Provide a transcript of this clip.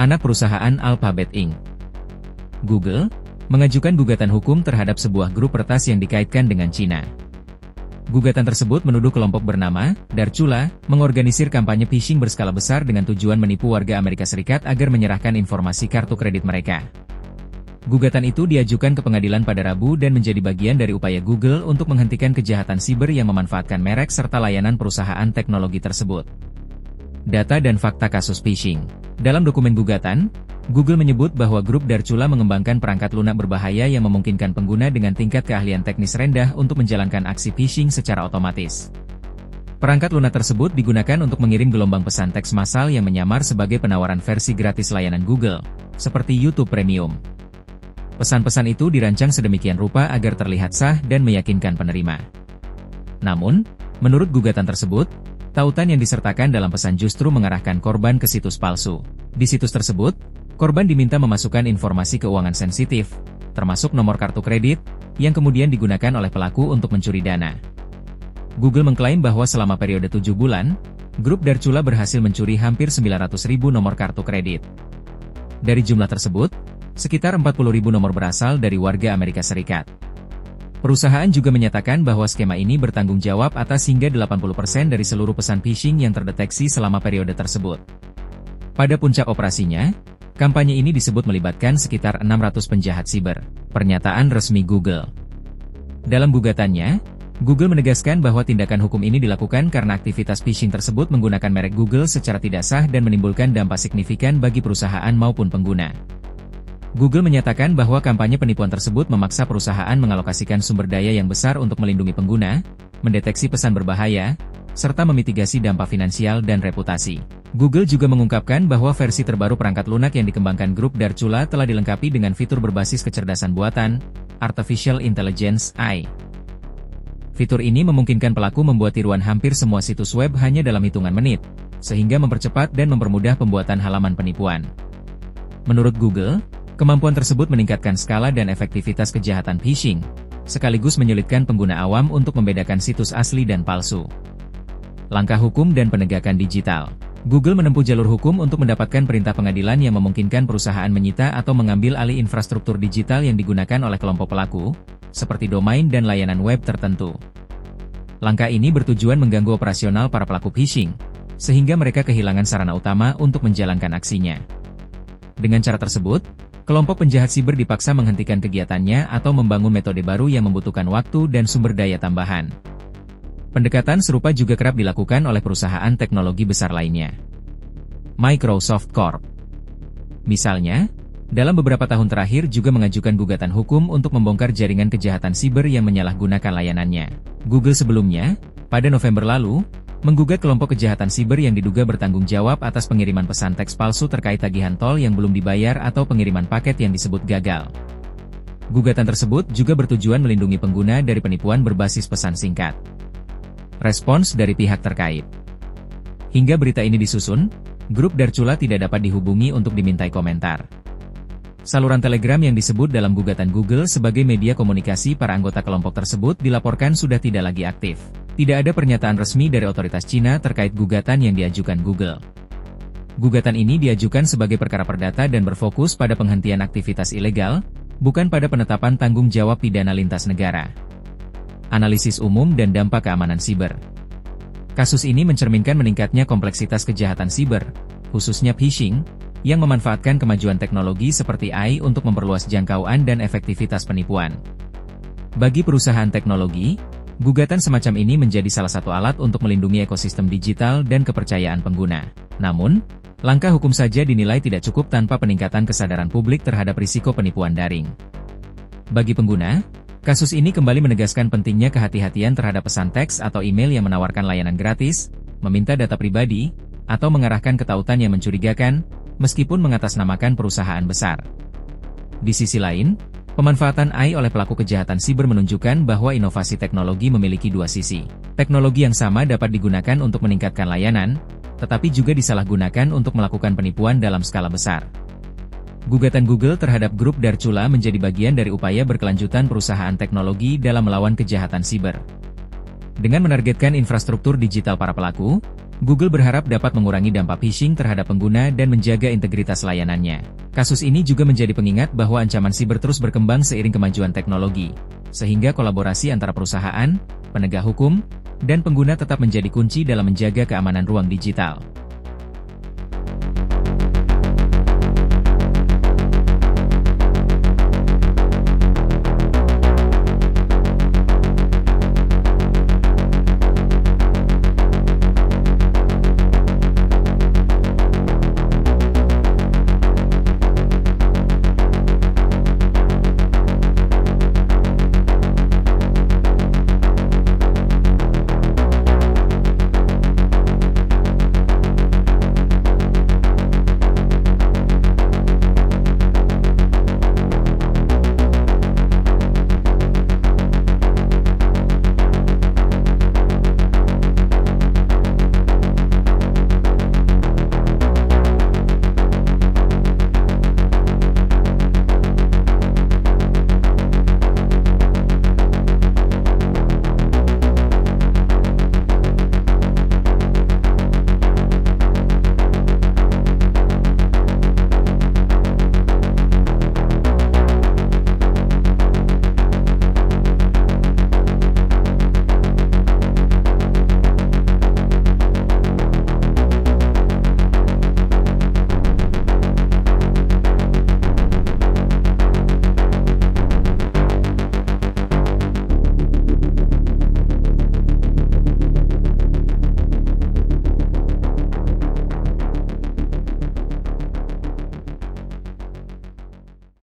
Anak perusahaan Alphabet Inc. Google mengajukan gugatan hukum terhadap sebuah grup peretas yang dikaitkan dengan Cina. Gugatan tersebut menuduh kelompok bernama Darchula mengorganisir kampanye phishing berskala besar dengan tujuan menipu warga Amerika Serikat agar menyerahkan informasi kartu kredit mereka. Gugatan itu diajukan ke pengadilan pada Rabu dan menjadi bagian dari upaya Google untuk menghentikan kejahatan siber yang memanfaatkan merek serta layanan perusahaan teknologi tersebut. Data dan fakta kasus phishing. Dalam dokumen gugatan, Google menyebut bahwa grup Darchula mengembangkan perangkat lunak berbahaya yang memungkinkan pengguna dengan tingkat keahlian teknis rendah untuk menjalankan aksi phishing secara otomatis. Perangkat lunak tersebut digunakan untuk mengirim gelombang pesan teks massal yang menyamar sebagai penawaran versi gratis layanan Google, seperti YouTube Premium. Pesan-pesan itu dirancang sedemikian rupa agar terlihat sah dan meyakinkan penerima. Namun, menurut gugatan tersebut, tautan yang disertakan dalam pesan justru mengarahkan korban ke situs palsu. Di situs tersebut, korban diminta memasukkan informasi keuangan sensitif, termasuk nomor kartu kredit, yang kemudian digunakan oleh pelaku untuk mencuri dana. Google mengklaim bahwa selama periode 7 bulan, grup Darchula berhasil mencuri hampir 900.000 nomor kartu kredit. Dari jumlah tersebut, sekitar 40.000 nomor berasal dari warga Amerika Serikat. Perusahaan juga menyatakan bahwa skema ini bertanggung jawab atas hingga 80% dari seluruh pesan phishing yang terdeteksi selama periode tersebut. Pada puncak operasinya, kampanye ini disebut melibatkan sekitar 600 penjahat siber. Pernyataan resmi Google. Dalam gugatannya, Google menegaskan bahwa tindakan hukum ini dilakukan karena aktivitas phishing tersebut menggunakan merek Google secara tidak sah dan menimbulkan dampak signifikan bagi perusahaan maupun pengguna. Google menyatakan bahwa kampanye penipuan tersebut memaksa perusahaan mengalokasikan sumber daya yang besar untuk melindungi pengguna, mendeteksi pesan berbahaya, serta memitigasi dampak finansial dan reputasi. Google juga mengungkapkan bahwa versi terbaru perangkat lunak yang dikembangkan grup Darchula telah dilengkapi dengan fitur berbasis kecerdasan buatan, Artificial Intelligence (AI). Fitur ini memungkinkan pelaku membuat tiruan hampir semua situs web hanya dalam hitungan menit, sehingga mempercepat dan mempermudah pembuatan halaman penipuan. Menurut Google, kemampuan tersebut meningkatkan skala dan efektivitas kejahatan phishing, sekaligus menyulitkan pengguna awam untuk membedakan situs asli dan palsu. Langkah hukum dan penegakan digital. Google menempuh jalur hukum untuk mendapatkan perintah pengadilan yang memungkinkan perusahaan menyita atau mengambil alih infrastruktur digital yang digunakan oleh kelompok pelaku, seperti domain dan layanan web tertentu. Langkah ini bertujuan mengganggu operasional para pelaku phishing, sehingga mereka kehilangan sarana utama untuk menjalankan aksinya. Dengan cara tersebut, kelompok penjahat siber dipaksa menghentikan kegiatannya atau membangun metode baru yang membutuhkan waktu dan sumber daya tambahan. Pendekatan serupa juga kerap dilakukan oleh perusahaan teknologi besar lainnya. Microsoft Corp. Misalnya, dalam beberapa tahun terakhir juga mengajukan gugatan hukum untuk membongkar jaringan kejahatan siber yang menyalahgunakan layanannya. Google sebelumnya, pada November lalu, menggugat kelompok kejahatan siber yang diduga bertanggung jawab atas pengiriman pesan teks palsu terkait tagihan tol yang belum dibayar atau pengiriman paket yang disebut gagal. Gugatan tersebut juga bertujuan melindungi pengguna dari penipuan berbasis pesan singkat. Respons dari pihak terkait. Hingga berita ini disusun, grup Darchula tidak dapat dihubungi untuk dimintai komentar. Saluran Telegram yang disebut dalam gugatan Google sebagai media komunikasi para anggota kelompok tersebut dilaporkan sudah tidak lagi aktif. Tidak ada pernyataan resmi dari otoritas Cina terkait gugatan yang diajukan Google. Gugatan ini diajukan sebagai perkara perdata dan berfokus pada penghentian aktivitas ilegal, bukan pada penetapan tanggung jawab pidana lintas negara. Analisis umum dan dampak keamanan siber. Kasus ini mencerminkan meningkatnya kompleksitas kejahatan siber, khususnya phishing, yang memanfaatkan kemajuan teknologi seperti AI untuk memperluas jangkauan dan efektivitas penipuan. Bagi perusahaan teknologi, gugatan semacam ini menjadi salah satu alat untuk melindungi ekosistem digital dan kepercayaan pengguna. Namun, langkah hukum saja dinilai tidak cukup tanpa peningkatan kesadaran publik terhadap risiko penipuan daring. Bagi pengguna, kasus ini kembali menegaskan pentingnya kehati-hatian terhadap pesan teks atau email yang menawarkan layanan gratis, meminta data pribadi, atau mengarahkan ke tautan yang mencurigakan, meskipun mengatasnamakan perusahaan besar. Di sisi lain, pemanfaatan AI oleh pelaku kejahatan siber menunjukkan bahwa inovasi teknologi memiliki dua sisi. Teknologi yang sama dapat digunakan untuk meningkatkan layanan, tetapi juga disalahgunakan untuk melakukan penipuan dalam skala besar. Gugatan Google terhadap grup Darchula menjadi bagian dari upaya berkelanjutan perusahaan teknologi dalam melawan kejahatan siber. Dengan menargetkan infrastruktur digital para pelaku, Google berharap dapat mengurangi dampak phishing terhadap pengguna dan menjaga integritas layanannya. Kasus ini juga menjadi pengingat bahwa ancaman siber terus berkembang seiring kemajuan teknologi, sehingga kolaborasi antara perusahaan, penegak hukum, dan pengguna tetap menjadi kunci dalam menjaga keamanan ruang digital.